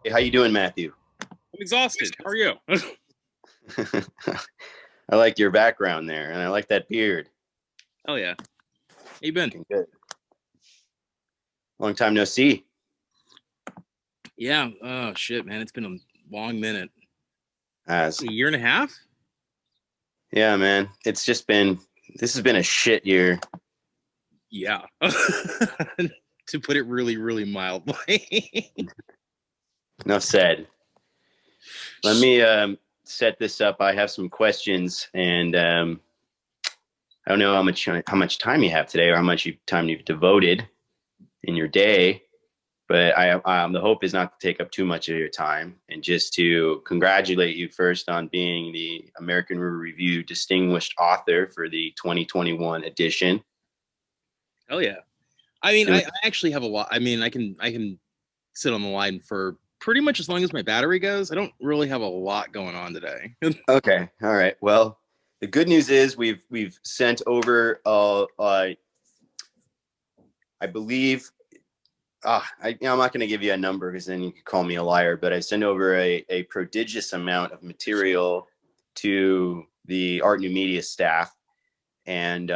How you doing, Matthew? I'm exhausted. How are you? I like your background there, and I like that beard. Oh yeah. How you been? Looking good. Long time no see. Yeah. Oh shit, man. It's been a long minute. As A year and a half? yeah, man. This has been a shit year. Yeah. To put it really, really mildly. Enough said. Let me set this up. I have some questions, and I don't know how much time you have today, or how much time you've devoted in your day. But the hope is not to take up too much of your time, and just to congratulate you first on being the American River Review Distinguished Author for the 2021 edition. Hell yeah. I mean, I actually have a lot. I mean, I can sit on the line for pretty much as long as my battery goes. I don't really have a lot going on today. Okay. All right. Well, the good news is we've sent over I believe I'm not going to give you a number because then you could call me a liar, but I sent over a prodigious amount of material to the Art New Media staff, and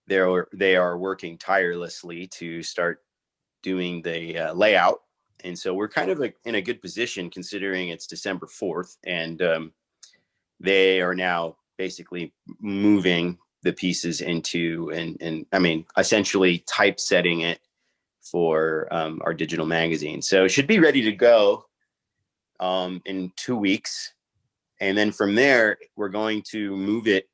they are working tirelessly to start doing the layout. And so we're kind of in a good position considering it's December 4th, and they are now basically moving the pieces into and I mean essentially typesetting it for our digital magazine. So it should be ready to go in 2 weeks, and then from there we're going to move it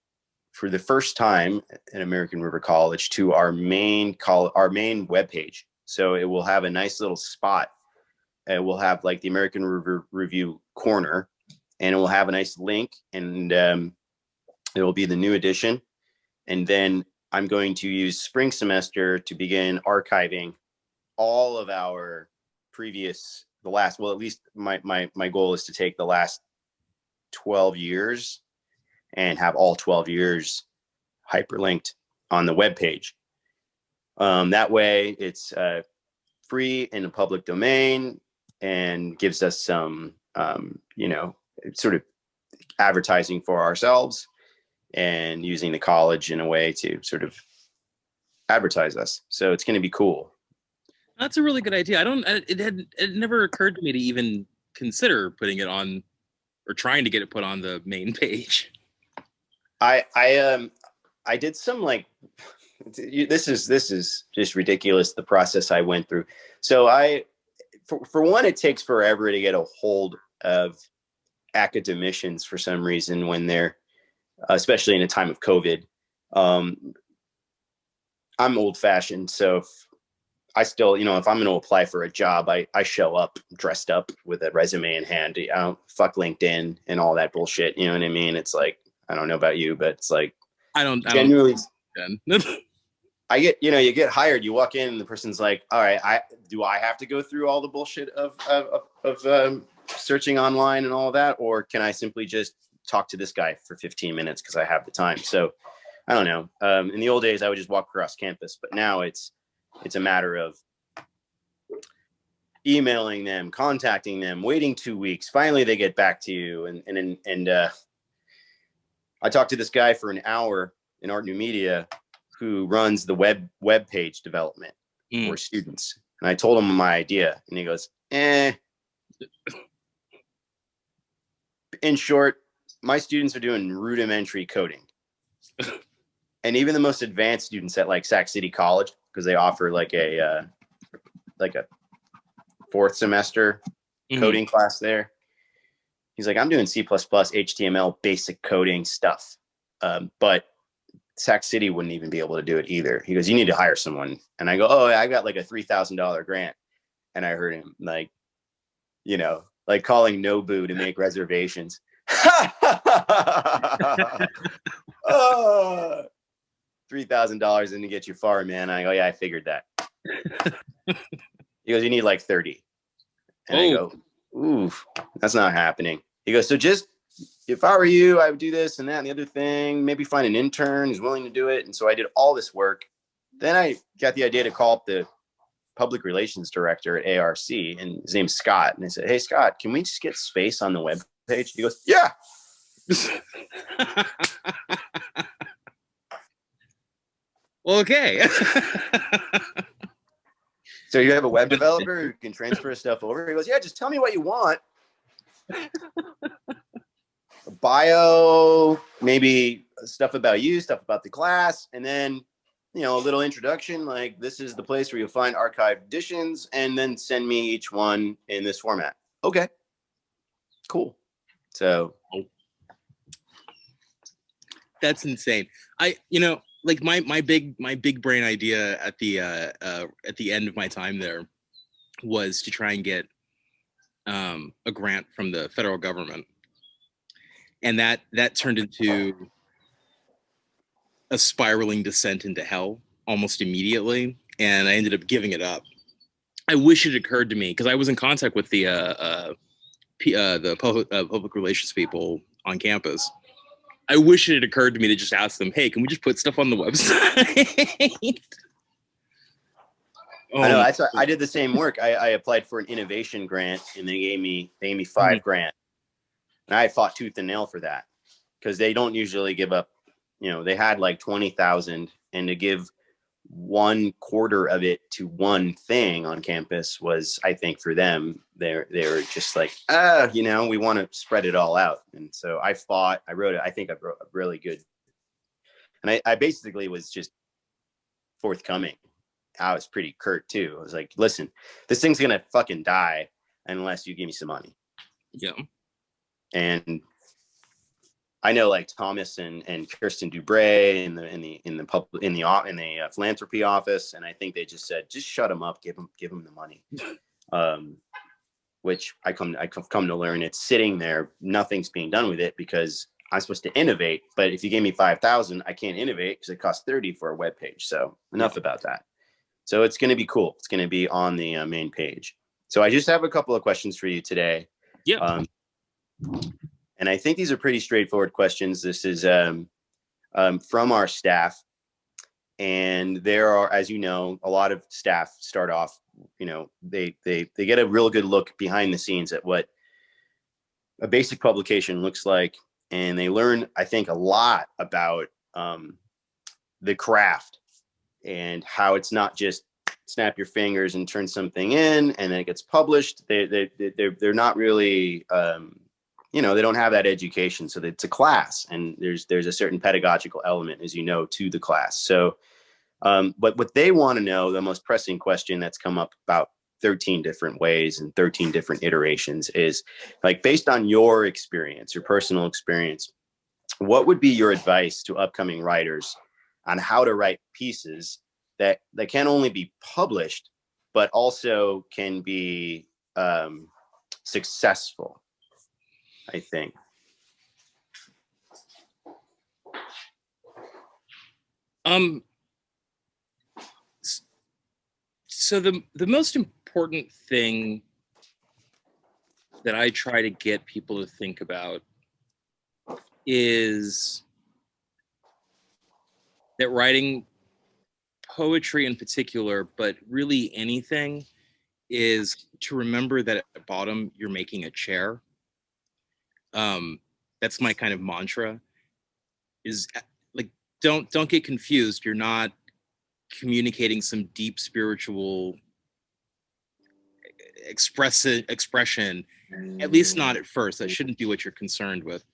for the first time at American River College to our main webpage. So it will have a nice little spot. It will have like the American River Review corner, and it will have a nice link, and it will be the new edition. And then I'm going to use spring semester to begin archiving all of our previous, at least my goal is to take the last 12 years and have all 12 years hyperlinked on the webpage. That way it's free in the public domain and gives us some, sort of advertising for ourselves and using the college in a way to sort of advertise us. So it's going to be cool. That's a really good idea. It never occurred to me to even consider putting it on or trying to get it put on the main page. I did some this is just ridiculous, the process I went through. So for one, it takes forever to get a hold of academicians for some reason when they're, especially in a time of COVID. I'm old fashioned. So if I'm going to apply for a job, I show up dressed up with a resume in hand. I don't fuck LinkedIn and all that bullshit. You know what I mean? It's like, I don't know about you, but it's like, genuinely, you get hired, you walk in and the person's like, all right, do I have to go through all the bullshit of searching online and all that? Or can I simply just talk to this guy for 15 minutes because I have the time? So I don't know. In the old days, I would just walk across campus, but now it's a matter of emailing them, contacting them, waiting 2 weeks. Finally, they get back to you. And I talked to this guy for an hour in Art New Media who runs the web page development for students. And I told him my idea, and he goes, In short, my students are doing rudimentary coding. And even the most advanced students at like Sac City College, because they offer like a fourth semester coding class there. He's like, I'm doing C++, HTML, basic coding stuff. But Sac City wouldn't even be able to do it either. He goes, you need to hire someone. And I go, oh, I got like a $3,000 grant. And I heard him like calling Nobu to make reservations. Oh, $3,000 didn't get you far, man. I go, yeah, I figured that. He goes, you need like 30. And I go, ooh, that's not happening. He goes, so just, if I were you, I would do this and that and the other thing, maybe find an intern who's willing to do it. And so I did all this work. Then I got the idea to call up the public relations director at ARC, and his name's Scott. And I said, "Hey, Scott, can we just get space on the web page?" He goes, "Yeah." Okay. So you have a web developer who can transfer stuff over? He goes, "Yeah, just tell me what you want. A bio, maybe stuff about you, stuff about the class, and then, you know, a little introduction, like this is the place where you'll find archived editions, and then send me each one in this format." Okay, cool. So that's insane. Like my big brain idea at the end of my time there was to try and get a grant from the federal government, and that turned into a spiraling descent into hell almost immediately, and I ended up giving it up. I wish it occurred to me, because I was in contact with the public relations people on campus. I wish it had occurred to me to just ask them, "Hey, can we just put stuff on the website?" I know. I did the same work. I applied for an innovation grant, and they gave me $5 grand, and I fought tooth and nail for that, because they don't usually give up. You know, they had like 20,000, and to give 1/4 of it to one thing on campus was, I think, for them, they were just like, you know, we want to spread it all out. And so I fought. I wrote a really good, and I basically was just forthcoming. I was pretty curt too. I was like, "Listen, this thing's gonna fucking die unless you give me some money." Yeah. And I know, like, Thomas and Kirsten Dubray in the philanthropy office, and I think they just said, "Just shut them up, give them the money." Which I come to learn, it's sitting there, nothing's being done with it, because I'm supposed to innovate. But if you gave me 5,000, I can't innovate because it costs 30 for a web page. So enough about that. So it's going to be cool. It's going to be on the main page. So I just have a couple of questions for you today. Yeah. And I think these are pretty straightforward questions. This is from our staff. And there are, as you know, a lot of staff start off, you know, they get a real good look behind the scenes at what a basic publication looks like. And they learn, I think, a lot about the craft, and how it's not just snap your fingers and turn something in and then it gets published. They're not really, you know, they don't have that education. So it's a class, and there's a certain pedagogical element, as you know, to the class. So, but what they want to know, the most pressing question that's come up about 13 different ways and 13 different iterations, is, like, based on your experience, your personal experience, what would be your advice to upcoming writers on how to write pieces that can only be published, but also can be successful, I think? So the most important thing that I try to get people to think about is that writing poetry in particular, but really anything, is to remember that at the bottom you're making a chair. That's my kind of mantra. Is, like, don't get confused. You're not communicating some deep spiritual expression, at least not at first. That shouldn't be what you're concerned with.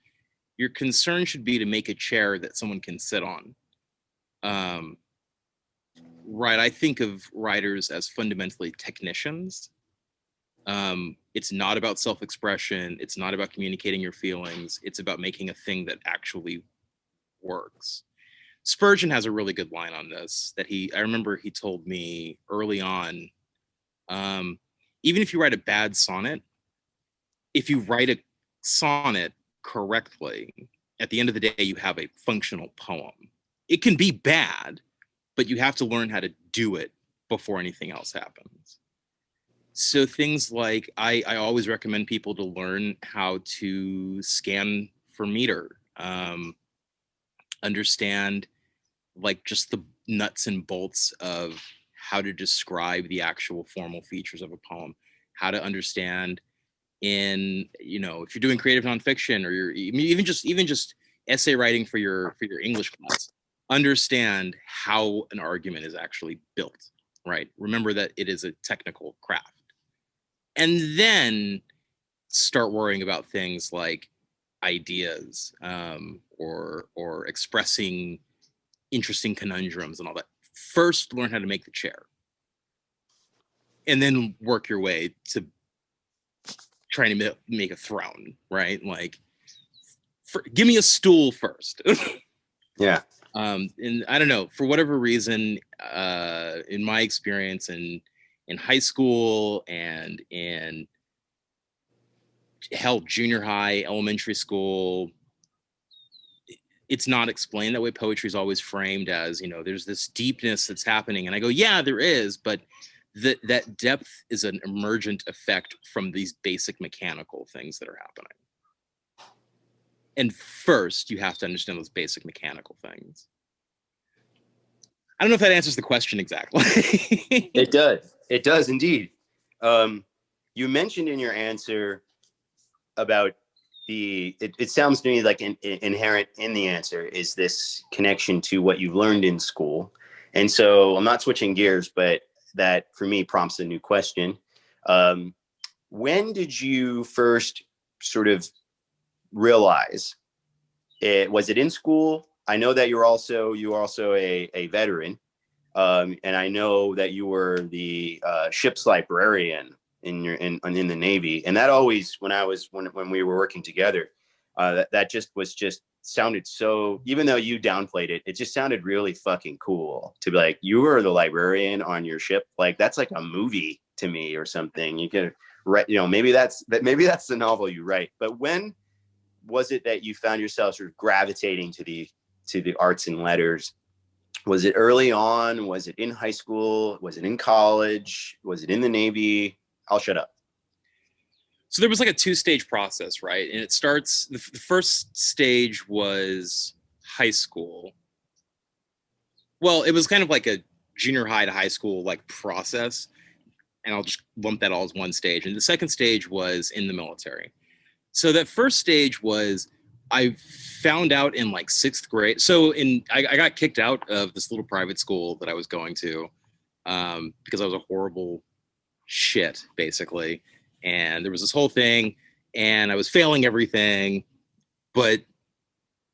Your concern should be to make a chair that someone can sit on. Right, I think of writers as fundamentally technicians. It's not about self-expression. It's not about communicating your feelings. It's about making a thing that actually works. Spurgeon has a really good line on this that I remember he told me early on. Even if you write a bad sonnet, if you write a sonnet correctly, at the end of the day, you have a functional poem. It can be bad, but you have to learn how to do it before anything else happens. So things like, I always recommend people to learn how to scan for meter, understand, like, just the nuts and bolts of how to describe the actual formal features of a poem, how to understand in, you know, if you're doing creative nonfiction or you're even just essay writing for your English class, understand how an argument is actually built, right? Remember that it is a technical craft. And then start worrying about things like ideas, or expressing interesting conundrums and all that. First, learn how to make the chair, and then work your way to trying to make a throne, right? Like, give me a stool first. Yeah. And I don't know, for whatever reason, in my experience in high school and in junior high, elementary school, it's not explained that way. Poetry is always framed as, you know, there's this deepness that's happening. And I go, yeah, there is, but that depth is an emergent effect from these basic mechanical things that are happening. And first, you have to understand those basic mechanical things. I don't know if that answers the question exactly. It does. It does indeed. You mentioned in your answer about it sounds to me like inherent in the answer is this connection to what you've learned in school. And so I'm not switching gears, but that for me prompts a new question. When did you first sort of realize it? Was it in school? I know that you're also a veteran. And I know that you were the ship's librarian in the Navy, and that always, when we were working together, that just sounded so. Even though you downplayed it, it just sounded really fucking cool to be like, you were the librarian on your ship. Like, that's like a movie to me or something. You could write, you know, maybe that's the novel you write. But when was it that you found yourself sort of gravitating to the arts and letters? Was it early on? Was it in high school? Was it in college? Was it in the Navy? I'll shut up. So there was like a 2-stage process, right? And it starts, the first stage was high school. Well, it was kind of like a junior high to high school like process. And I'll just lump that all as one stage. And the second stage was in the military. So that first stage was, I found out in like 6th grade. So I got kicked out of this little private school that I was going to, because I was a horrible shit, basically. And there was this whole thing, and I was failing everything, but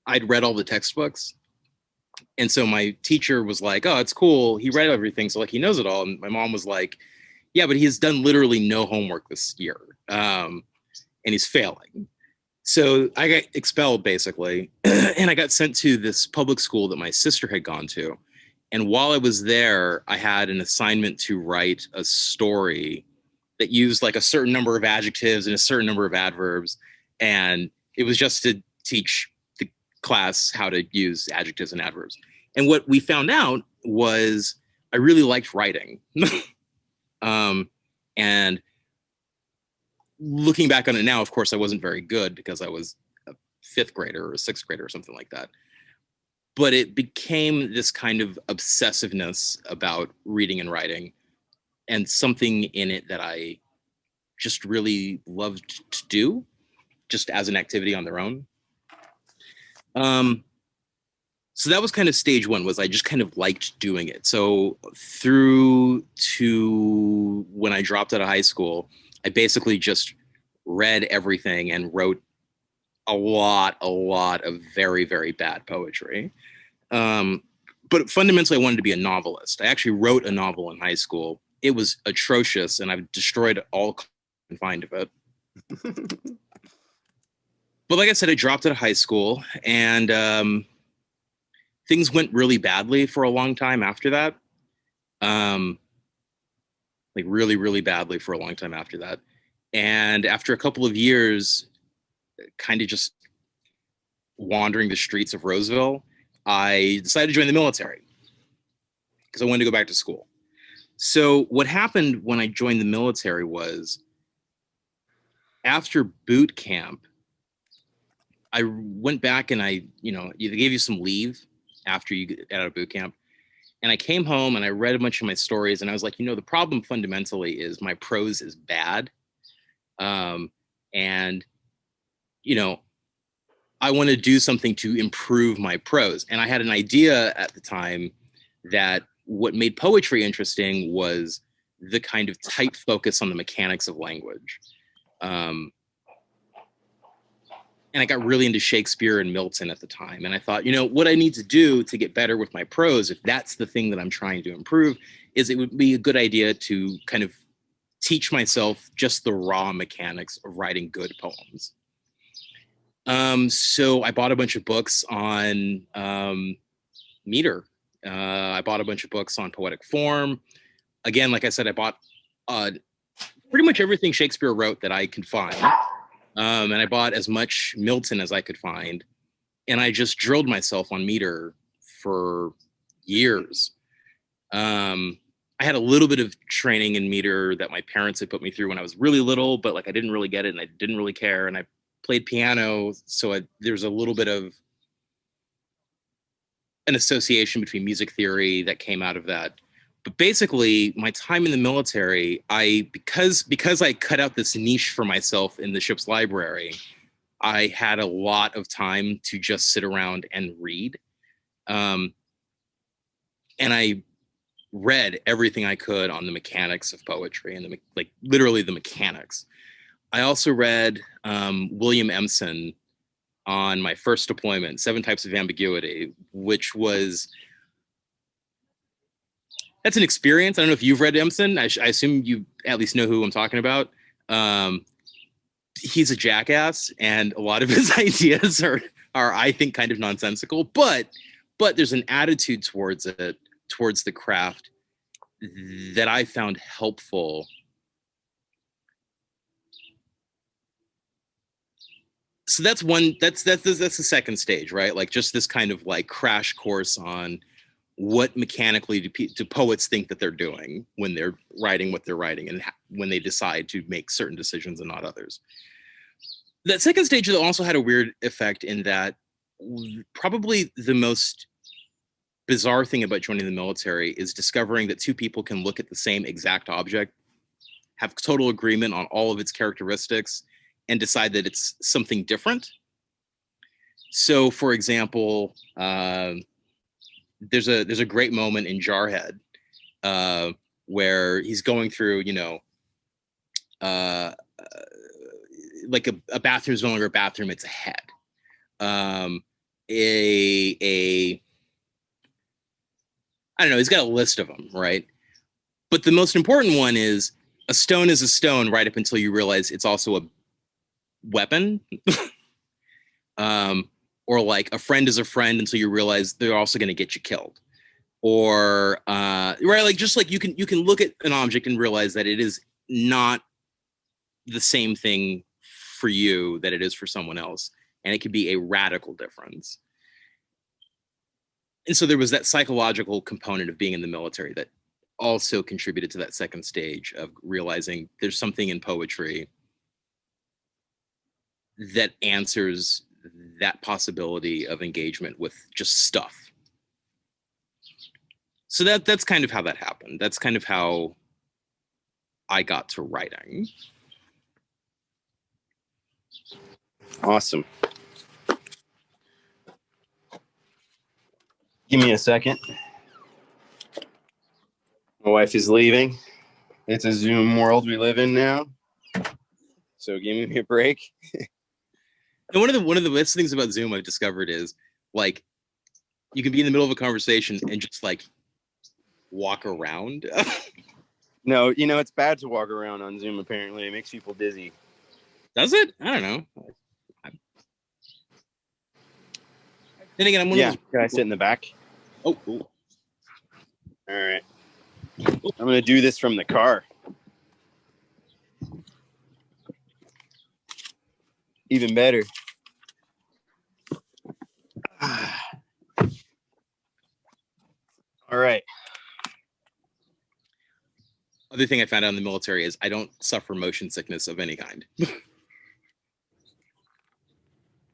I'd read all the textbooks. And so my teacher was like, oh, it's cool. He read everything, so like he knows it all. And my mom was like, yeah, but he's done literally no homework this year. And he's failing. So I got expelled, basically, and I got sent to this public school that my sister had gone to. And while I was there, I had an assignment to write a story that used like a certain number of adjectives and a certain number of adverbs. And it was just to teach the class how to use adjectives and adverbs. And what we found out was I really liked writing. And looking back on it now, of course, I wasn't very good because I was a 5th grader or a 6th grader or something like that. But it became this kind of obsessiveness about reading and writing, and something in it that I just really loved to do, just as an activity on their own. So that was kind of stage one, was I just kind of liked doing it. So through to when I dropped out of high school, I basically just read everything and wrote a lot of very, very bad poetry. But fundamentally, I wanted to be a novelist. I actually wrote a novel in high school. It was atrocious, and I've destroyed all I can find of it. But like I said, I dropped out of high school, and things went really badly for a long time after that. Like really, really badly for a long time after that. And after a couple of years, kind of just wandering the streets of Roseville, I decided to join the military because I wanted to go back to school. So what happened when I joined the military was, after boot camp, I went back and they gave you some leave after you get out of boot camp. And I came home and I read a bunch of my stories, and I was like, the problem fundamentally is my prose is bad. And, I want to do something to improve my prose. And I had an idea at the time that what made poetry interesting was the kind of tight focus on the mechanics of language. And I got really into Shakespeare and Milton at the time. And I thought, what I need to do to get better with my prose, if that's the thing that I'm trying to improve, is it would be a good idea to kind of teach myself just the raw mechanics of writing good poems. So I bought a bunch of books on meter. I bought a bunch of books on poetic form. Again, like I said, I bought pretty much everything Shakespeare wrote that I could find. And I bought as much Milton as I could find. And I just drilled myself on meter for years. I had a little bit of training in meter that my parents had put me through when I was really little, but like I didn't really get it and I didn't really care. And I played piano, so there's a little bit of an association between music theory that came out of that. But basically, my time in the military, because I cut out this niche for myself in the ship's library, I had a lot of time to just sit around and read. And I read everything I could on the mechanics of poetry and literally the mechanics. I also read William Empson on my first deployment, 7 Types of Ambiguity, which was, that's an experience. I don't know if you've read Empson. I assume you at least know who I'm talking about. He's a jackass, and a lot of his ideas are I think kind of nonsensical, but there's an attitude towards it, towards the craft, that I found helpful. So that's the second stage, right? Like just this kind of like crash course on what mechanically do poets think that they're doing when they're writing what they're writing, and when they decide to make certain decisions and not others. That second stage also had a weird effect in that probably the most bizarre thing about joining the military is discovering that 2 people can look at the same exact object, have total agreement on all of its characteristics, and decide that it's something different. So, for example, there's a great moment in Jarhead where he's going through, like a bathroom is no longer a bathroom; it's a head. I don't know. He's got a list of them, right? But the most important one is a stone is a stone, right up until you realize it's also a weapon. Or like a friend is a friend until you realize they're also going to get you killed. Or right, like just like you can look at an object and realize that it is not the same thing for you that it is for someone else, and it can be a radical difference. And so there was that psychological component of being in the military that also contributed to that second stage of realizing there's something in poetry that answers that possibility of engagement with just stuff. So that's kind of how that happened. That's kind of how I got to writing. Awesome. Give me a second. My wife is leaving. It's a Zoom world we live in now. So give me a break. And one of the best things about Zoom I've discovered is like you can be in the middle of a conversation and just like walk around. No, it's bad to walk around on Zoom, apparently. It makes people dizzy. Does it? I don't know. Then again, I'm one of those. Can I sit in the back? Oh, cool. All right. I'm going to do this from the car. Even better. All right. Other thing I found out in the military is I don't suffer motion sickness of any kind.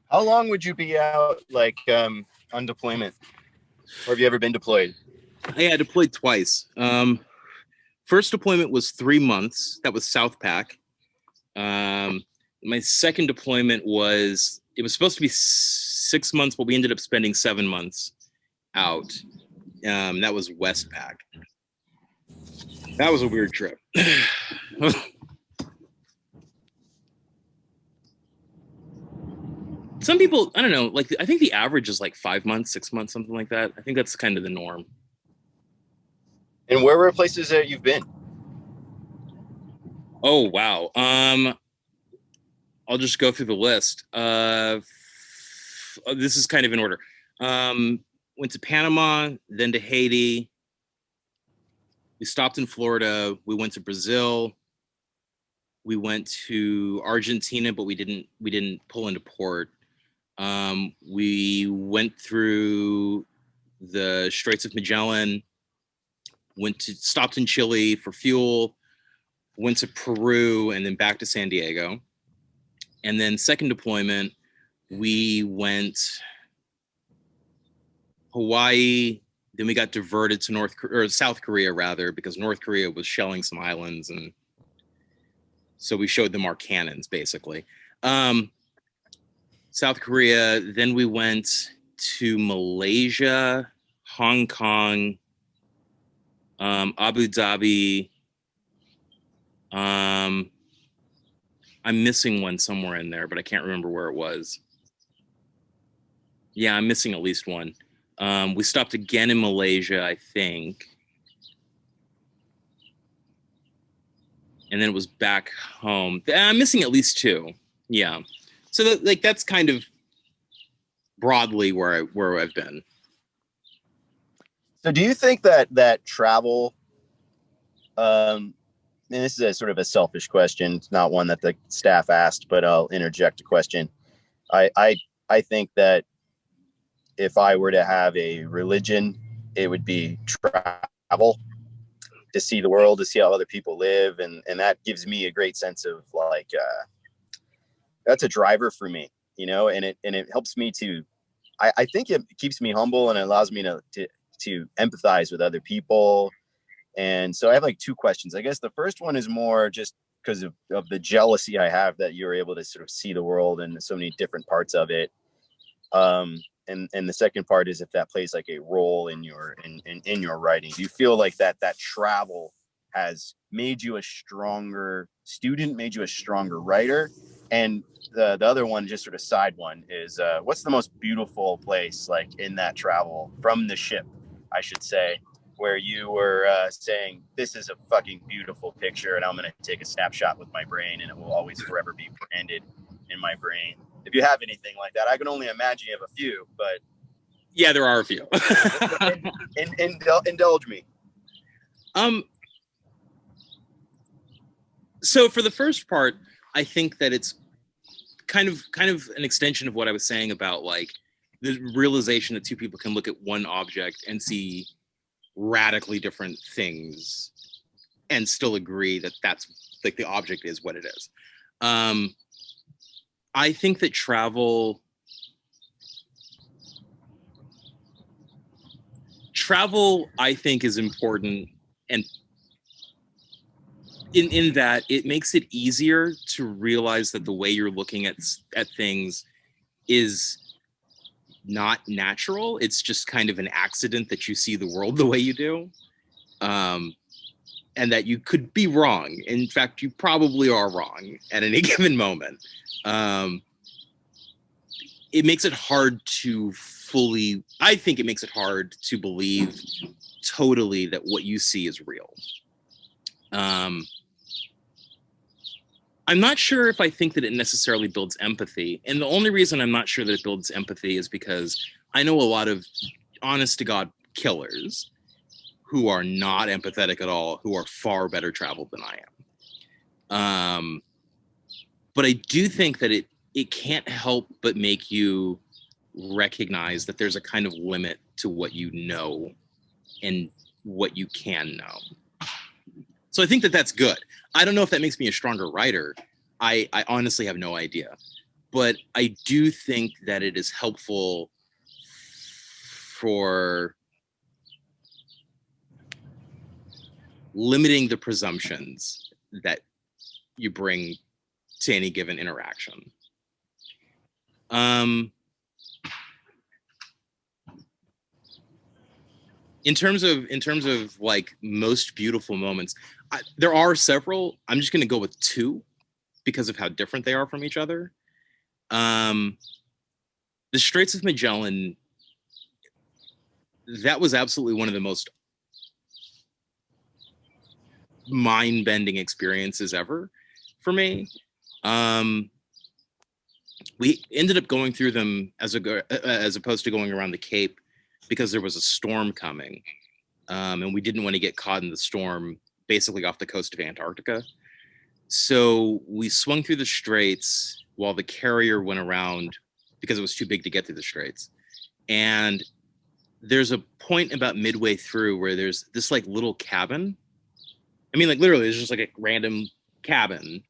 How long would you be out, like, on deployment? Or have you ever been deployed? I deployed twice. First deployment was 3 months. That was South Pac. My second deployment it was supposed to be 6 months, but we ended up spending 7 months out. That was West Pac. That was a weird trip. Some people, I don't know, like I think the average is like 5 months, 6 months, something like that. I think that's kind of the norm. And where were places that you've been? Oh wow. I'll just go through the list. This is kind of in order. Went to Panama, then to Haiti. We stopped in Florida. We went to Brazil. We went to Argentina, but we didn't pull into port. We went through the Straits of Magellan. Stopped in Chile for fuel. Went to Peru and then back to San Diego. And then second deployment, we went Hawaii. Then we got diverted to South Korea rather, because North Korea was shelling some islands, and so we showed them our cannons basically. South Korea. Then we went to Malaysia, Hong Kong, Abu Dhabi. I'm missing one somewhere in there, but I can't remember where it was. Yeah, I'm missing at least one. We stopped again in Malaysia, I think. And then it was back home. I'm missing at least two. Yeah. So that's kind of broadly where I've been. So do you think that travel, and this is a sort of a selfish question, it's not one that the staff asked, but I'll interject a question. I think that if I were to have a religion, it would be travel, to see the world, to see how other people live. And that gives me a great sense of like, that's a driver for me, you know, and it helps me to, I think it keeps me humble and it allows me to empathize with other people. And so I have like two questions. I guess the first one is more just because of the jealousy I have that you're able to sort of see the world and so many different parts of it. And the second part is if that plays like a role in your writing. Do you feel like that travel has made you a stronger student, made you a stronger writer? And the other one, just sort of side one, is what's the most beautiful place like in that travel from the ship, I should say, where you were saying, this is a fucking beautiful picture and I'm going to take a snapshot with my brain and it will always forever be branded in my brain? If you have anything like that, I can only imagine you have a few, but yeah, there are a few. Indulge me. So for the first part, I think that it's kind of an extension of what I was saying about like the realization that two people can look at one object and see radically different things and still agree that that's like the object is what it is. I think that travel, I think, is important, and in that it makes it easier to realize that the way you're looking at things is not natural. It's just kind of an accident that you see the world the way you do, and that you could be wrong. In fact, you probably are wrong at any given moment. It makes it hard to fully, I think it makes it hard to believe totally that what you see is real. I'm not sure if I think that it necessarily builds empathy. And the only reason I'm not sure that it builds empathy is because I know a lot of honest to God killers who are not empathetic at all, who are far better traveled than I am. But I do think that it can't help but make you recognize that there's a kind of limit to what you know and what you can know. So I think that that's good. I don't know if that makes me a stronger writer. I honestly have no idea. But I do think that it is helpful for limiting the presumptions that you bring to any given interaction. In terms of like most beautiful moments, there are several. I'm just going to go with two because of how different they are from each other. The Straits of Magellan, that was absolutely one of the most mind-bending experiences ever for me. We ended up going through them as opposed to going around the Cape because there was a storm coming, and we didn't want to get caught in the storm basically off the coast of Antarctica. So we swung through the Straits while the carrier went around because it was too big to get through the Straits. And there's a point about midway through where there's this like little cabin. I mean, like literally, it's just like a random cabin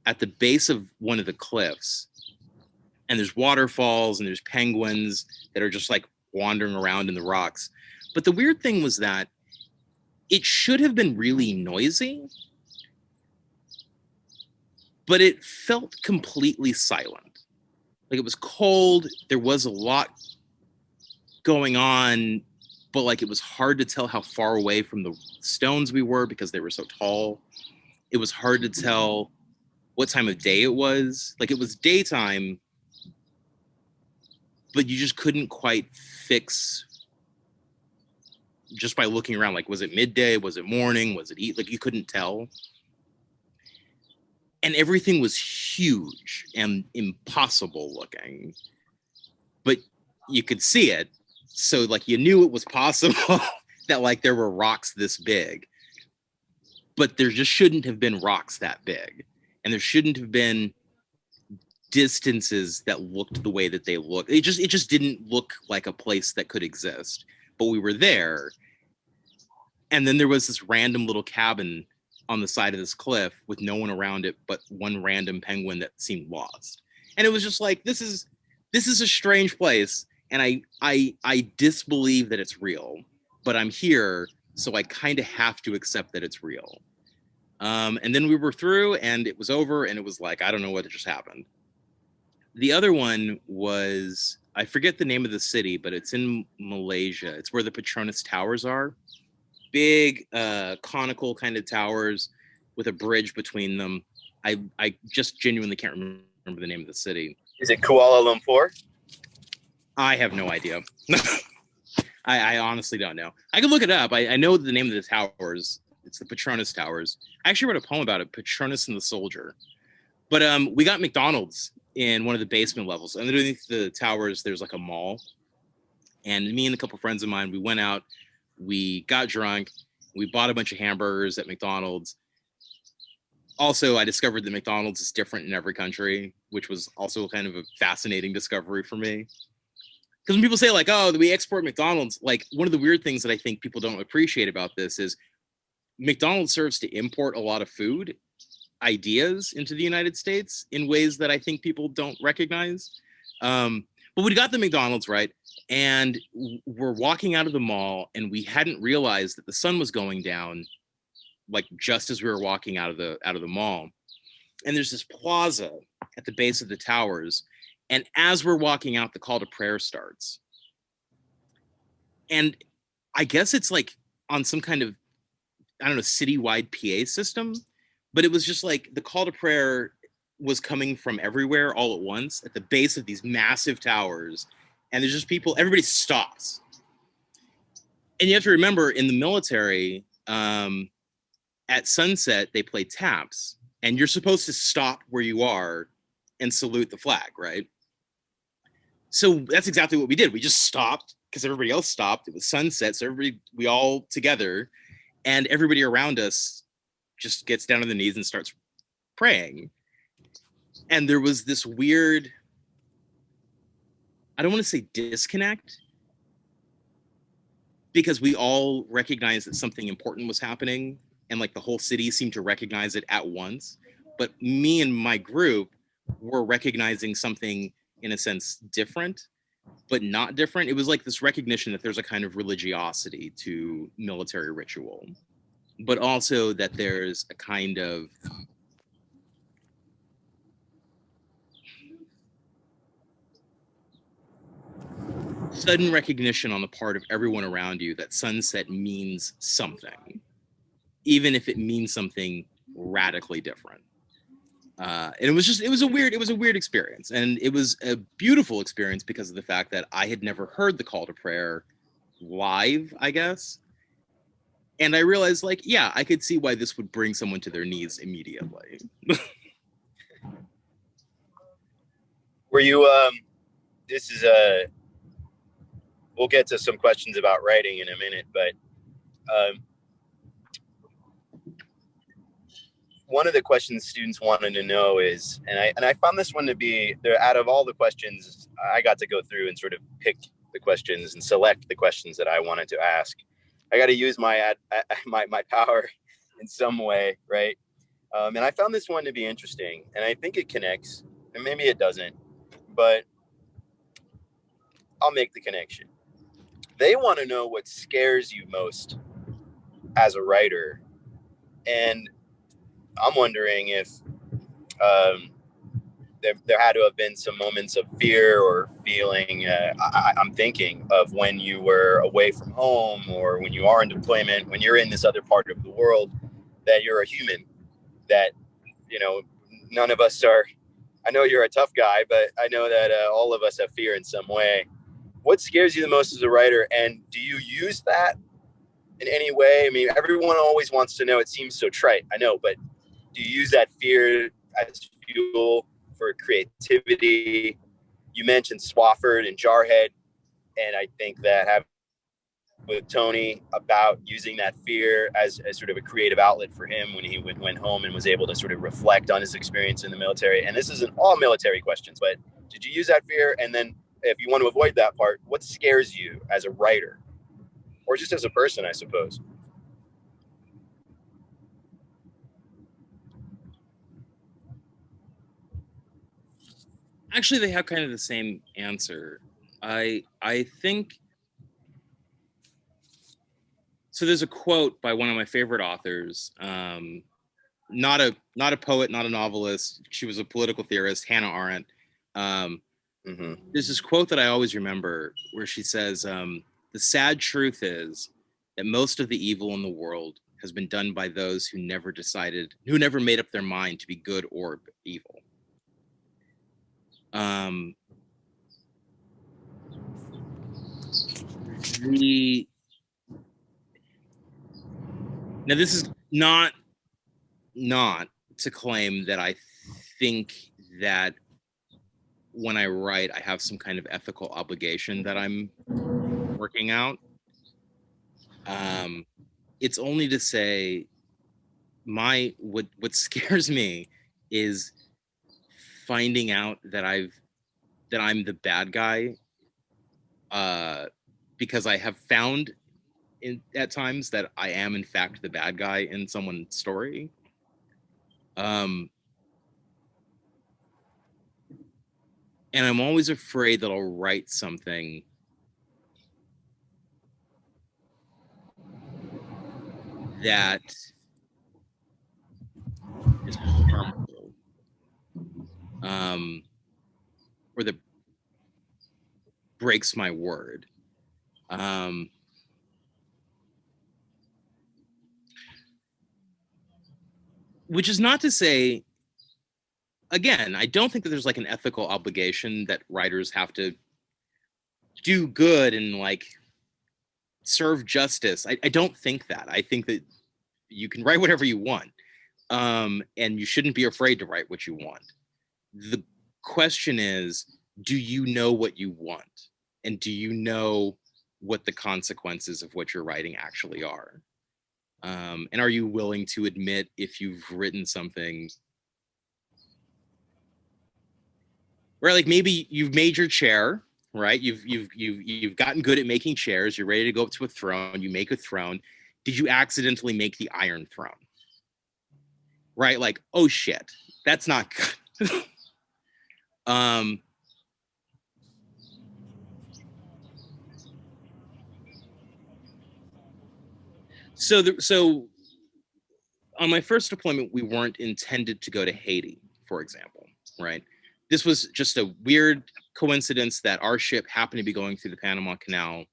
at the base of one of the cliffs. And there's waterfalls and there's penguins that are just like wandering around in the rocks. But the weird thing was that it should have been really noisy, but it felt completely silent. Like it was cold. There was a lot going on, but like it was hard to tell how far away from the stones we were because they were so tall. It was hard to tell what time of day it was. Like it was daytime, but you just couldn't quite fix just by looking around. Like, was it midday? Was it morning? Was it like you couldn't tell. And everything was huge and impossible looking, but you could see it. So like you knew it was possible that like there were rocks this big, but there just shouldn't have been rocks that big. And there shouldn't have been distances that looked the way that they looked. It just didn't look like a place that could exist, but we were there. And then there was this random little cabin on the side of this cliff with no one around it but one random penguin that seemed lost. And it was just like, this is a strange place, and I disbelieve that it's real, but I'm here, so I kind of have to accept that it's real. And then we were through and it was over, and it was like, I don't know what just happened. The other one was, I forget the name of the city, but it's in Malaysia. It's where the Petronas Towers are. Big conical kind of towers with a bridge between them. I just genuinely can't remember the name of the city. Is it Kuala Lumpur? I have no idea. I honestly don't know. I can look it up. I know the name of the towers. It's the Petronas Towers. I actually wrote a poem about it, Petronas and the Soldier. But we got McDonald's in one of the basement levels. Underneath the towers, there's like a mall. And me and a couple friends of mine, we went out, we got drunk, we bought a bunch of hamburgers at McDonald's. Also, I discovered that McDonald's is different in every country, which was also kind of a fascinating discovery for me. Because when people say like, oh, we export McDonald's, like one of the weird things that I think people don't appreciate about this is McDonald's serves to import a lot of food ideas into the United States in ways that I think people don't recognize. But we got the McDonald's, right? And we're walking out of the mall, and we hadn't realized that the sun was going down, like just as we were walking out of the mall. And there's this plaza at the base of the towers. And as we're walking out, the call to prayer starts. And I guess it's like on some kind of, I don't know, citywide PA system, but it was just like the call to prayer was coming from everywhere all at once at the base of these massive towers. And there's just people, everybody stops. And you have to remember, in the military, at sunset, they play taps, and you're supposed to stop where you are and salute the flag, right? So that's exactly what we did. We just stopped because everybody else stopped. It was sunset, so we all together, and everybody around us just gets down on their knees and starts praying. And there was this weird, I don't want to say disconnect, because we all recognized that something important was happening, and like the whole city seemed to recognize it at once. But me and my group were recognizing something in a sense different, but not different. It was like this recognition that there's a kind of religiosity to military ritual, but also that there's a kind of sudden recognition on the part of everyone around you that sunset means something, even if it means something radically different. And it was a weird experience, and it was a beautiful experience because of the fact that I had never heard the call to prayer live, I guess. And I realized, like, yeah, I could see why this would bring someone to their knees immediately. Were you, this is we'll get to some questions about writing in a minute, but one of the questions students wanted to know is, and I found this one to be, out of all the questions, I got to go through and sort of pick the questions and select the questions that I wanted to ask. I got to use my power in some way, right? And I found this one to be interesting, and I think it connects, and maybe it doesn't, but I'll make the connection. They want to know what scares you most as a writer, and I'm wondering if there had to have been some moments of fear or feeling. I'm thinking of when you were away from home, or when you are in deployment, when you're in this other part of the world, that you're a human, that, you know, none of us are. I know you're a tough guy, but I know that all of us have fear in some way. What scares you the most as a writer, and do you use that in any way? I mean, everyone always wants to know. It seems so trite, I know, but do you use that fear as fuel for creativity? You mentioned Swafford and Jarhead, and I think that having with Tony about using that fear as sort of a creative outlet for him when he went home and was able to sort of reflect on his experience in the military. And this isn't all military questions, but did you use that fear? And then if you want to avoid that part, what scares you as a writer, or just as a person, I suppose? Actually, they have kind of the same answer. I think so. There's a quote by one of my favorite authors, not a poet, not a novelist. She was a political theorist, Hannah Arendt. There's this quote that I always remember where she says, "The sad truth is that most of the evil in the world has been done by those who never made up their mind to be good or evil." Now, this is not to claim that I think that when I write, I have some kind of ethical obligation that I'm working out. It's only to say what scares me is finding out that I'm the bad guy, because I have found at times that I am in fact the bad guy in someone's story. And I'm always afraid that I'll write something that is harmful, or that breaks my word. Which is not to say, again, I don't think that there's like an ethical obligation that writers have to do good and like serve justice. I don't think that. I think that you can write whatever you want, and you shouldn't be afraid to write what you want. The question is, do you know what you want? And do you know what the consequences of what you're writing actually are? And are you willing to admit if you've written something where, like, maybe you've made your chair, right? You've gotten good at making chairs. You're ready to go up to a throne. You make a throne. Did you accidentally make the Iron Throne? Right? Like, oh shit, that's not good. So on my first deployment, we weren't intended to go to Haiti, for example, right? This was just a weird coincidence that our ship happened to be going through the Panama Canal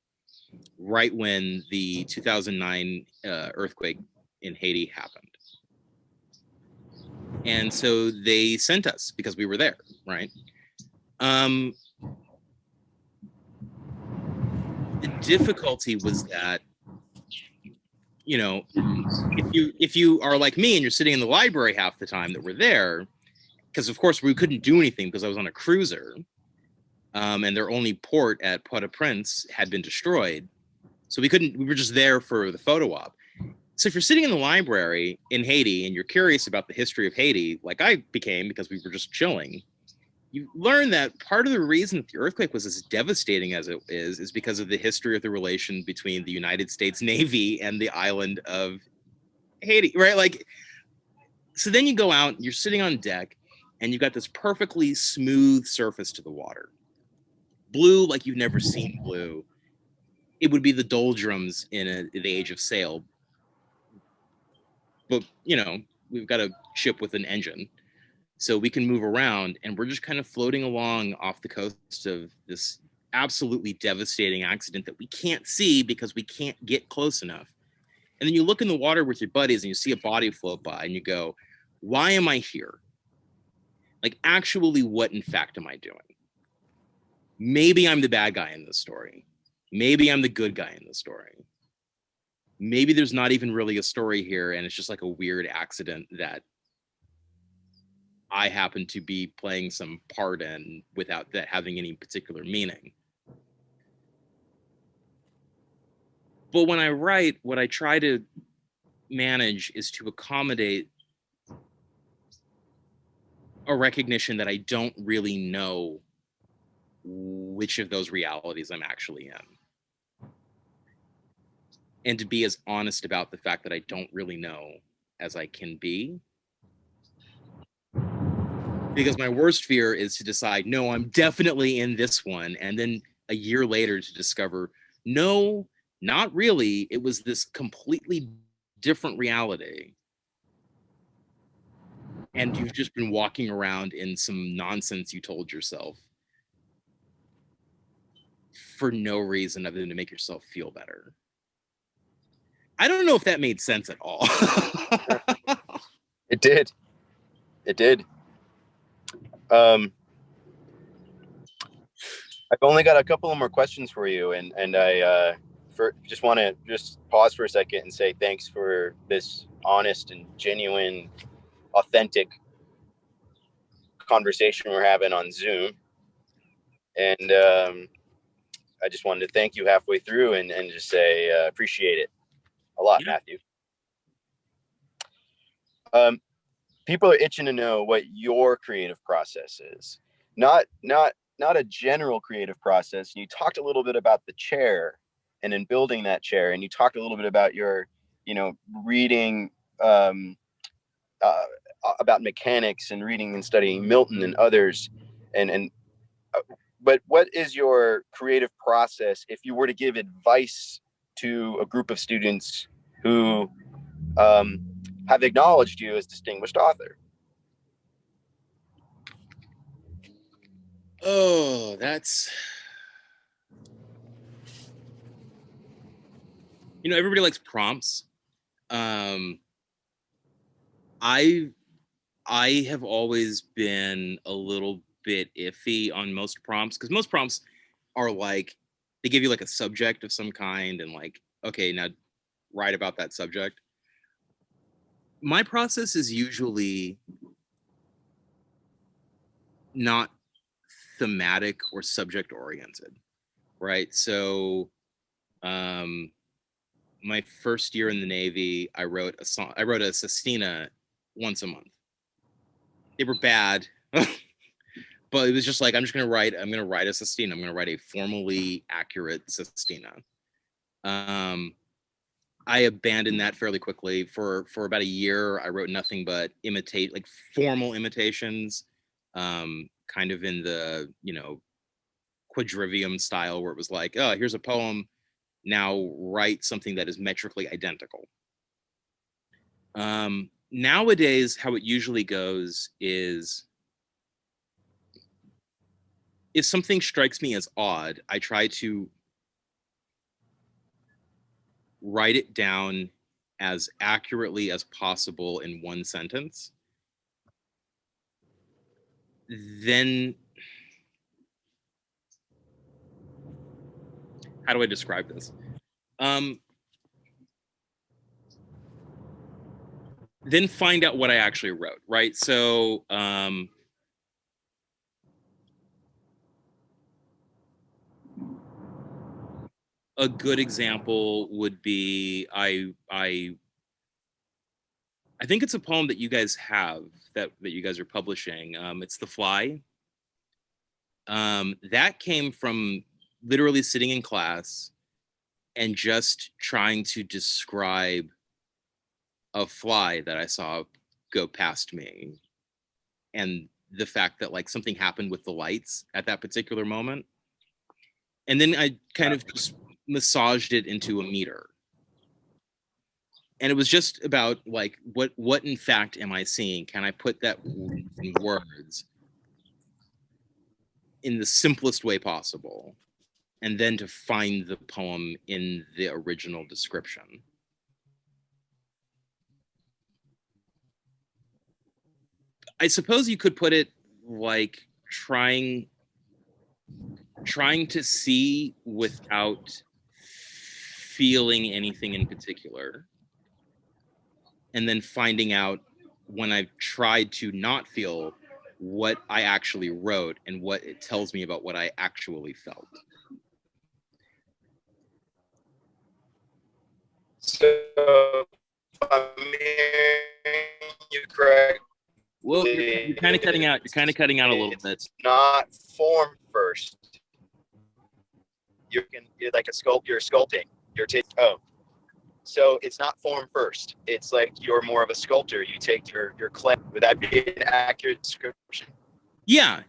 right when the 2009 earthquake in Haiti happened. And so they sent us because we were there, right? The difficulty was that, you know, if you are like me and you're sitting in the library half the time that we're there, because of course we couldn't do anything because I was on a cruiser, and their only port at Port-au-Prince had been destroyed, so we were just there for the photo op. So if you're sitting in the library in Haiti and you're curious about the history of Haiti, like I became because we were just chilling, you learn that part of the reason that the earthquake was as devastating as it is because of the history of the relation between the United States Navy and the island of Haiti, right? Like, so then you go out, you're sitting on deck, and you've got this perfectly smooth surface to the water. Blue like you've never seen blue. It would be the doldrums in the age of sail. But, you know, we've got a ship with an engine, so we can move around, and we're just kind of floating along off the coast of this absolutely devastating accident that we can't see because we can't get close enough. And then you look in the water with your buddies and you see a body float by and you go, why am I here? Like, actually, what in fact am I doing? Maybe I'm the bad guy in this story. Maybe I'm the good guy in this story. Maybe there's not even really a story here, and it's just like a weird accident that I happen to be playing some part in without that having any particular meaning. But when I write, what I try to manage is to accommodate a recognition that I don't really know which of those realities I'm actually in. And to be as honest about the fact that I don't really know as I can be. Because my worst fear is to decide, no, I'm definitely in this one. And then a year later to discover, no, not really. It was this completely different reality. And you've just been walking around in some nonsense you told yourself for no reason other than to make yourself feel better. I don't know if that made sense at all. It did. It did. I've only got a couple of more questions for you, and I just want to just pause for a second and say thanks for this honest and genuine, authentic conversation we're having on Zoom. And I just wanted to thank you halfway through and just say appreciate it a lot, yeah. Matthew. People are itching to know what your creative process is. Not a general creative process. You talked a little bit about the chair and in building that chair, and you talked a little bit about your, reading about mechanics and reading and studying Milton and others. But what is your creative process if you were to give advice to a group of students who have acknowledged you as distinguished author? Oh, that's, everybody likes prompts. I have always been a little bit iffy on most prompts, because most prompts are like, they give you like a subject of some kind and like, okay, now write about that subject. My process is usually not thematic or subject oriented, right? So my first year in the Navy, I wrote a sestina once a month. They were bad, but it was just like, I'm going to write a sestina. I'm going to write a formally accurate sestina. I abandoned that fairly quickly. For about a year, I wrote nothing but formal imitations, kind of in the, quadrivium style, where it was like, oh, here's a poem, now write something that is metrically identical. nowadays, how it usually goes is if something strikes me as odd, I try to write it down as accurately as possible in one sentence. Then, how do I describe this? Then find out what I actually wrote, right? So, a good example would be I think it's a poem that you guys have that you guys are publishing. It's The Fly. That came from literally sitting in class and just trying to describe a fly that I saw go past me, and the fact that like something happened with the lights at that particular moment. And then I kind of just massaged it into a meter. And it was just about like what in fact am I seeing? Can I put that in words in the simplest way possible? And then to find the poem in the original description. I suppose you could put it like trying to see without feeling anything in particular, and then finding out when I've tried to not feel what I actually wrote and what it tells me about what I actually felt. So, I'm hearing you correct. Well, you're kind of cutting out. You're kind of cutting out a little bit. It's not form first. You're like a sculpt. You're sculpting. So it's not form first. It's like you're more of a sculptor. You take your clay. Would that be an accurate description? Yeah.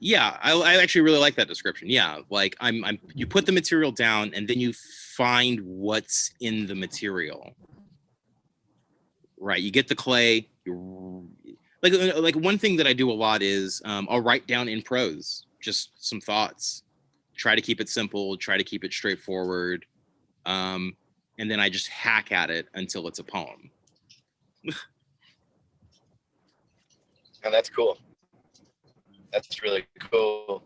I actually really like that description. Yeah, like you put the material down and then you find what's in the material. Right. You get the clay. Like one thing that I do a lot is I'll write down in prose just some thoughts. Try to keep it simple. Try to keep it straightforward. And then I just hack at it until it's a poem. And that's cool. That's really cool.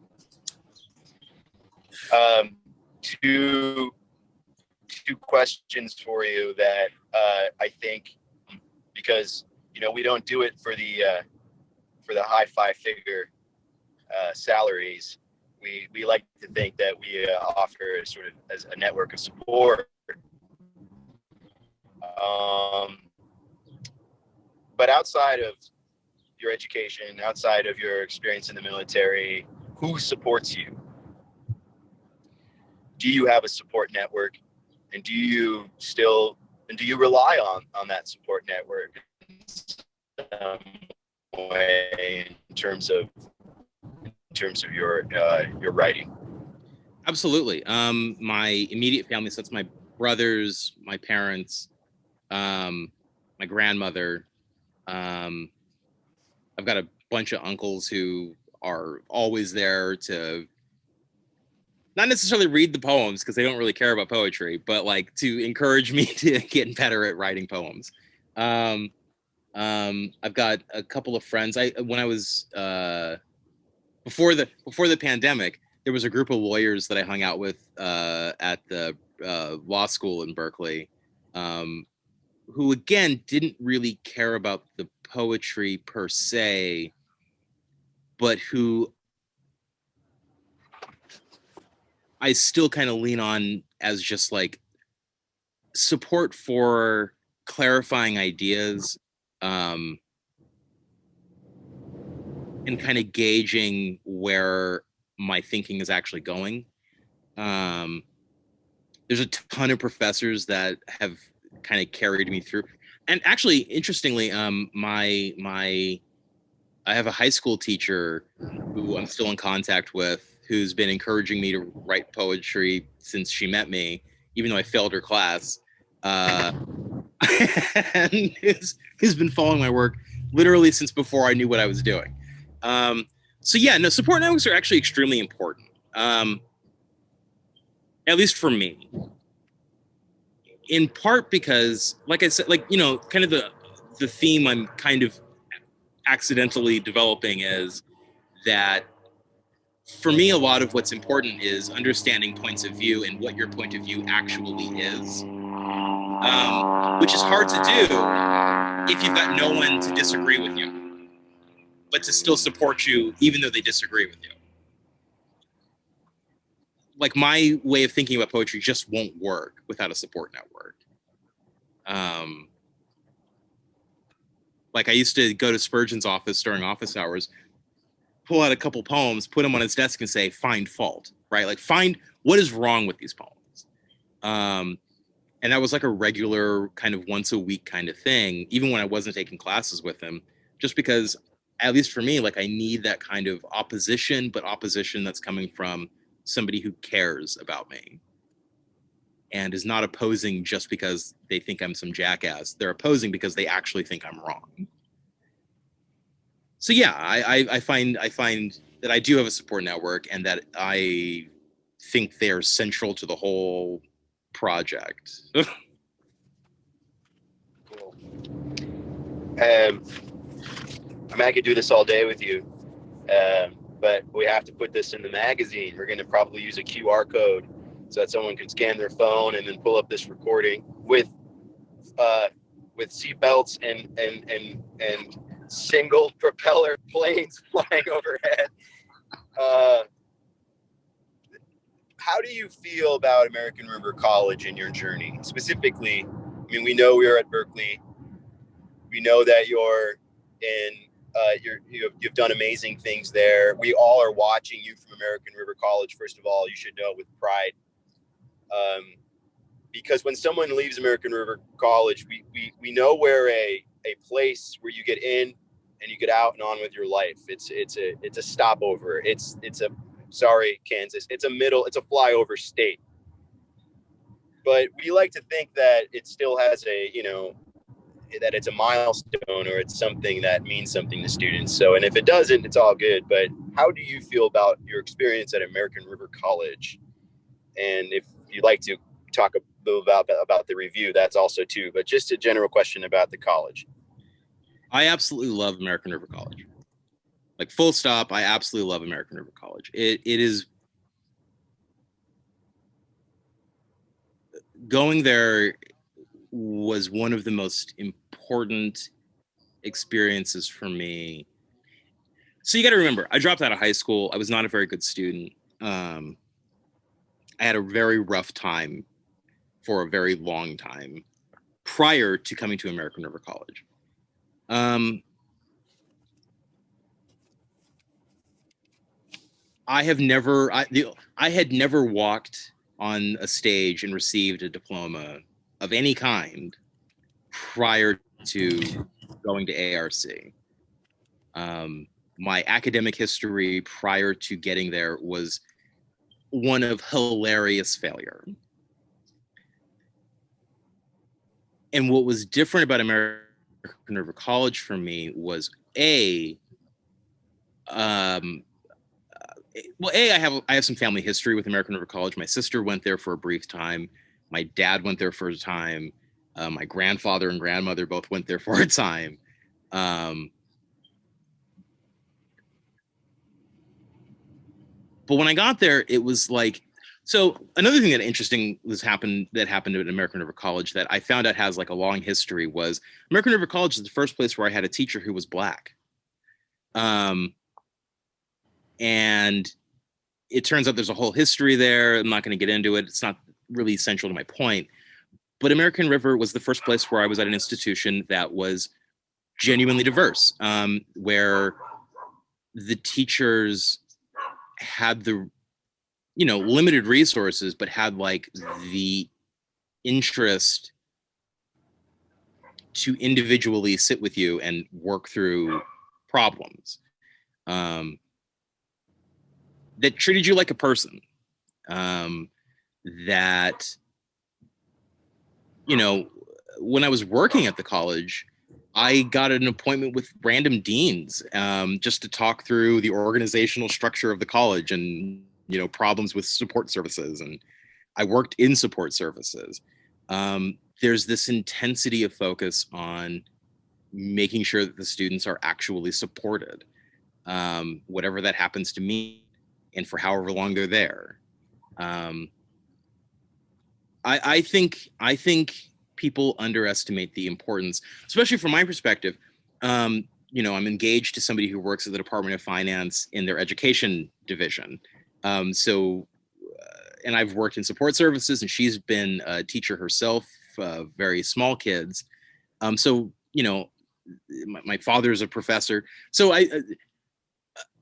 Two questions for you that I think, because we don't do it for the high five-figure salaries. We like to think that we offer sort of as a network of support. But outside of your education, outside of your experience in the military, who supports you? Do you have a support network, and do you rely on that support network way in terms of your writing? Absolutely. My immediate family, so that's my brothers, my parents, my grandmother. I've got a bunch of uncles who are always there to not necessarily read the poems because they don't really care about poetry, but like to encourage me to get better at writing poems. I've got a couple of friends. When I was before the pandemic, there was a group of lawyers that I hung out with at the law school in Berkeley, who again didn't really care about the poetry per se, but who I still kind of lean on as just like support for clarifying ideas, and kind of gauging where my thinking is actually going. There's a ton of professors that have kind of carried me through. And actually, interestingly, I have a high school teacher who I'm still in contact with, who's been encouraging me to write poetry since she met me, even though I failed her class. and who's been following my work literally since before I knew what I was doing. So yeah, no, support networks are actually extremely important. At least for me. In part because, like I said, like, you know, kind of the theme I'm kind of accidentally developing is that for me, a lot of what's important is understanding points of view and what your point of view actually is, which is hard to do if you've got no one to disagree with you, but to still support you even though they disagree with you. Like, my way of thinking about poetry just won't work without a support network. Like, I used to go to Spurgeon's office during office hours, pull out a couple poems, put them on his desk and say, find fault, right? Like, find what is wrong with these poems. And that was like a regular kind of once a week kind of thing, even when I wasn't taking classes with him, just because, at least for me, like, I need that kind of opposition, but opposition that's coming from somebody who cares about me and is not opposing just because they think I'm some jackass. They're opposing because they actually think I'm wrong. So yeah, I find that I do have a support network and that I think they are central to the whole project. Cool. I mean, I could do this all day with you, but we have to put this in the magazine. We're going to probably use a QR code so that someone can scan their phone and then pull up this recording with seatbelts and single propeller planes flying overhead. How do you feel about American River College in your journey? Specifically, I mean, we know we are at Berkeley. We know that you've done amazing things there. We all are watching you from American River College. First of all, you should know with pride. Because when someone leaves American River College, we know where a place where you get in and you get out and on with your life. It's a stopover. It's a, sorry, Kansas. It's a flyover state. But we like to think that it still has that it's a milestone or it's something that means something to students. So, and if it doesn't, it's all good. But how do you feel about your experience at American River College? And if you'd like to talk a little about the review, that's also too, but just a general question about the college. I absolutely love American River College. Like, full stop, I absolutely love American River College. It is, going there was one of the most important experiences for me. So you got to remember, I dropped out of high school. I was not a very good student. I had a very rough time for a very long time prior to coming to American River College. I had never walked on a stage and received a diploma of any kind prior to going to ARC. My academic history prior to getting there was one of hilarious failure. And what was different about American River College for me was I have some family history with American River College. My sister went there for a brief time. My dad went there for a time. My grandfather and grandmother both went there for a time. But when I got there, it was like, so another thing that happened at American River College that I found out has like a long history was American River College is the first place where I had a teacher who was Black. And it turns out there's a whole history there. I'm not going to get into it. It's not really essential to my point. But American River was the first place where I was at an institution that was genuinely diverse, where the teachers had the, limited resources, but had like the interest to individually sit with you and work through problems. That treated you like a person, that, when I was working at the college, I got an appointment with random deans just to talk through the organizational structure of the college and, you know, problems with support services. And I worked in support services. There's this intensity of focus on making sure that the students are actually supported, whatever that happens to me, and for however long they're there. I think people underestimate the importance, especially from my perspective. You know, I'm engaged to somebody who works at the Department of Finance in their education division. And I've worked in support services, and she's been a teacher herself, very small kids. So, you know, my father's a professor. So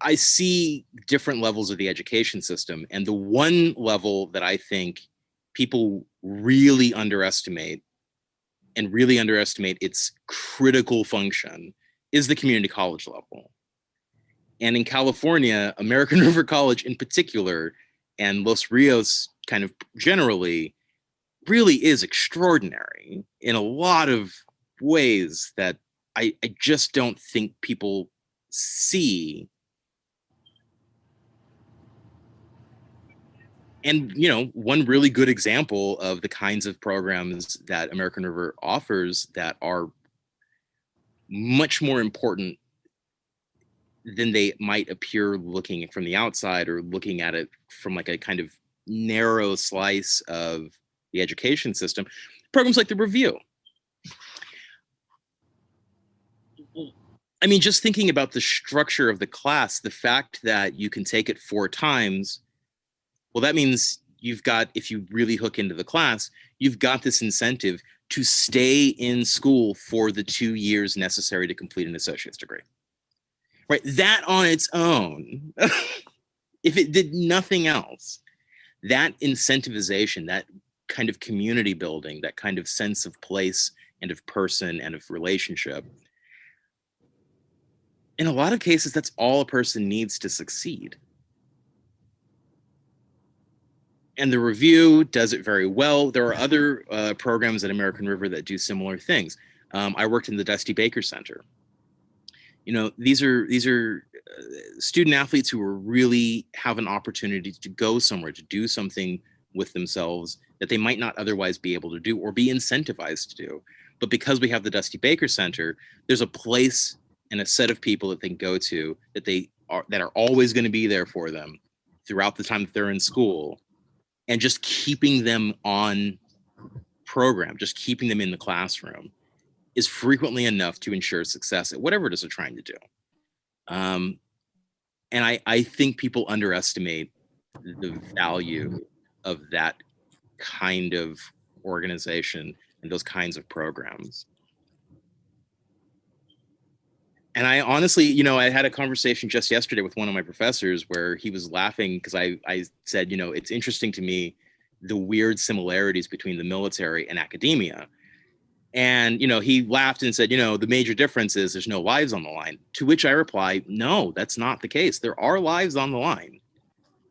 I see different levels of the education system. And the one level that I think people really underestimate its critical function is the community college level. And in California, American River College in particular, and Los Rios kind of generally, really is extraordinary in a lot of ways that I just don't think people see. And, you know, one really good example of the kinds of programs that American River offers that are much more important than they might appear looking from the outside, or looking at it from like a kind of narrow slice of the education system. Programs like the Review. I mean, just thinking about the structure of the class, the fact that you can take it 4 times, well, that means you've got, if you really hook into the class, you've got this incentive to stay in school for the 2 years necessary to complete an associate's degree. Right? That on its own, if it did nothing else, that incentivization, that kind of community building, that kind of sense of place and of person and of relationship, in a lot of cases, that's all a person needs to succeed. And the Review does it very well. There are other programs at American River that do similar things. I worked in the Dusty Baker Center. You know, these are student athletes who are really have an opportunity to go somewhere, to do something with themselves that they might not otherwise be able to do or be incentivized to do. But because we have the Dusty Baker Center, there's a place and a set of people that they can go to that are always going to be there for them throughout the time that they're in school, and just keeping them on program, just keeping them in the classroom is frequently enough to ensure success at whatever it is they're trying to do. And I think people underestimate the value of that kind of organization and those kinds of programs. And I honestly, you know, I had a conversation just yesterday with one of my professors where he was laughing because I said, you know, it's interesting to me the weird similarities between the military and academia. And, you know, he laughed and said, you know, the major difference is there's no lives on the line. To which I reply, no, that's not the case. There are lives on the line.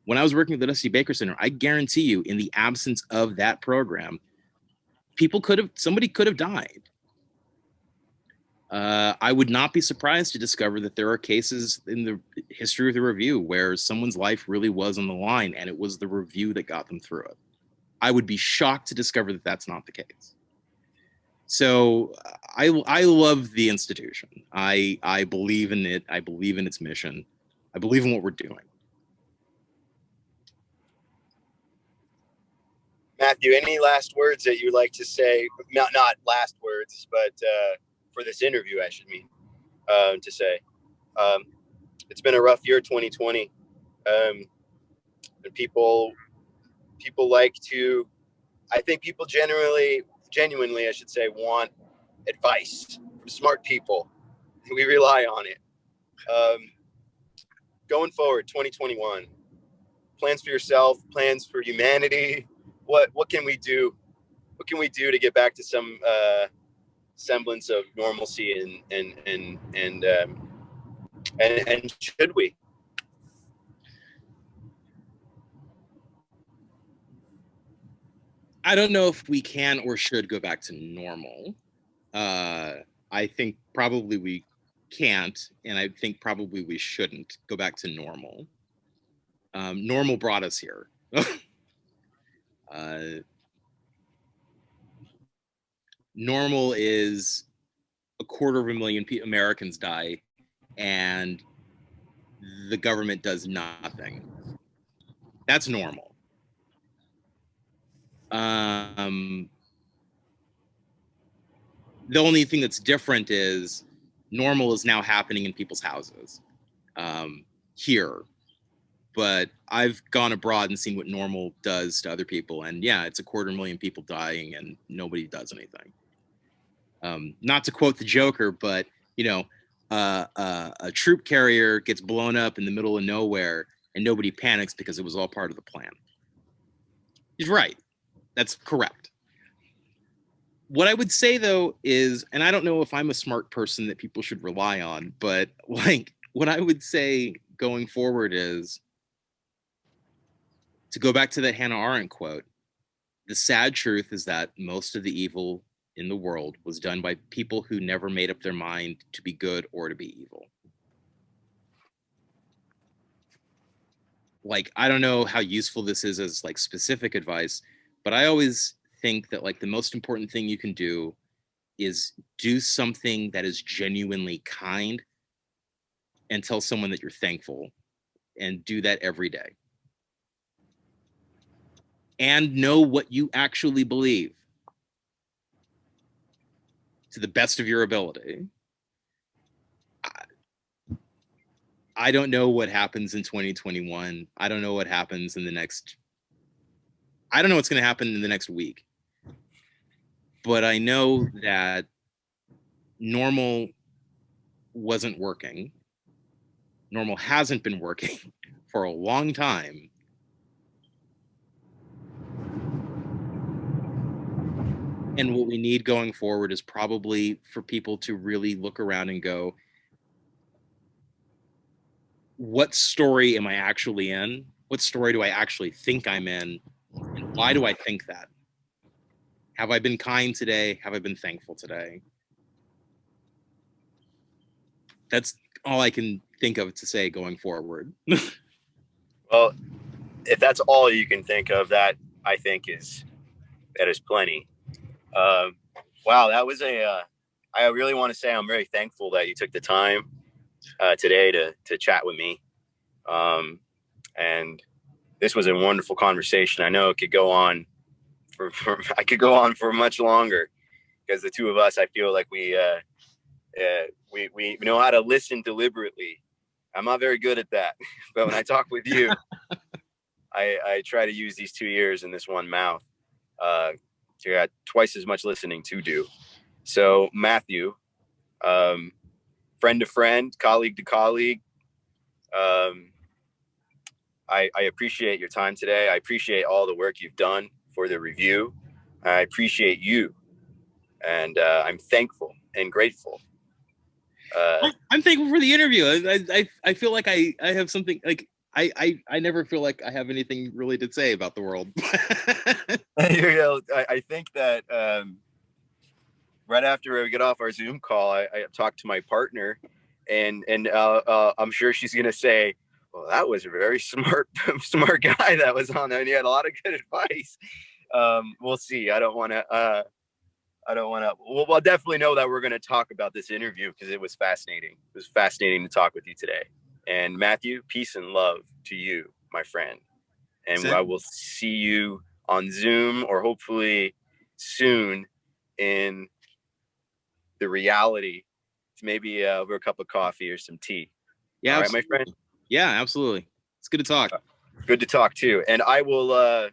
When I was working at the Dusty Baker Center, I guarantee you, in the absence of that program, somebody could have died. I would not be surprised to discover that there are cases in the history of the Review where someone's life really was on the line, and it was the Review that got them through it. I would be shocked to discover that that's not the case. So I love the institution. I believe in it. I believe in its mission. I believe in what we're doing. Matthew, any last words that you'd like to say? Not last words, but for this interview, I should mean to say. It's been a rough year, 2020, and people like to. I think people genuinely, I should say, want advice from smart people. We rely on it. Going forward, 2021, plans for yourself, plans for humanity. What can we do? What can we do to get back to some semblance of normalcy and should we? I don't know if we can or should go back to normal. I think probably we can't, and I think probably we shouldn't go back to normal. Normal brought us here. Normal is 250,000 Americans die, and the government does nothing. That's normal. The only thing that's different is normal is now happening in people's houses here. But I've gone abroad and seen what normal does to other people. And yeah, it's 250,000 people dying and nobody does anything. Not to quote the Joker, but, you know, a troop carrier gets blown up in the middle of nowhere and nobody panics because it was all part of the plan. He's right. That's correct. What I would say, though, is, and I don't know if I'm a smart person that people should rely on, but like what I would say going forward is, to go back to that Hannah Arendt quote, the sad truth is that most of the evil in the world was done by people who never made up their mind to be good or to be evil. Like, I don't know how useful this is as like specific advice, but I always think that like the most important thing you can do is do something that is genuinely kind and tell someone that you're thankful, and do that every day. And know what you actually believe to the best of your ability. I don't know what happens in 2021. I don't know what happens in the next, I don't know what's going to happen in the next week. But I know that normal wasn't working. Normal hasn't been working for a long time. And what we need going forward is probably for people to really look around and go, what story am I actually in? What story do I actually think I'm in? And why do I think that? Have I been kind today? Have I been thankful today? That's all I can think of to say going forward. Well, if that's all you can think of, that I think is plenty. Wow, that was I really want to say I'm very thankful that you took the time today to chat with me. And this was a wonderful conversation. I know it could go on I could go on for much longer, because the two of us, I feel like we know how to listen deliberately. I'm not very good at that, but when I talk with you, I try to use these 2 ears and this one mouth to get twice as much listening to do. So Matthew, friend to friend, colleague to colleague, I appreciate your time today. I appreciate all the work you've done for the review. I appreciate you, and I'm thankful and grateful. I'm thankful for the interview. I feel like I have something, like I never feel like I have anything really to say about the world. You know, I think that right after we get off our Zoom call, I talked to my partner, and I'm sure she's gonna say, "Well, that was a very smart guy that was on there, and he had a lot of good advice." We'll see. I don't want to. We'll definitely know that we're going to talk about this interview, because it was fascinating. It was fascinating to talk with you today. And Matthew, peace and love to you, my friend. And I will see you on Zoom, or hopefully soon in the reality, maybe over a cup of coffee or some tea. Yeah. All right, my friend. Yeah, absolutely. It's good to talk. Good to talk too. And I will.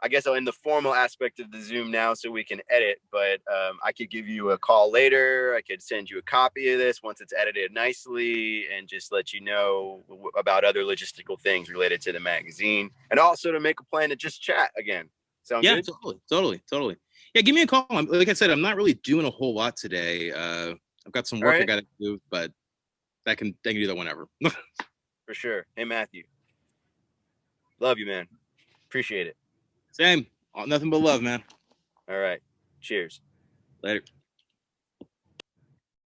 I guess I'll end the formal aspect of the Zoom now so we can edit, but I could give you a call later. I could send you a copy of this once it's edited nicely, and just let you know about other logistical things related to the magazine, and also to make a plan to just chat again. Sound good? Totally. Yeah, give me a call. Like I said, I'm not really doing a whole lot today. I've got some work I got to do, but I can do that whenever. For sure. Hey, Matthew. Love you, man. Appreciate it. Same. Nothing but love, man. All right. Cheers. Later.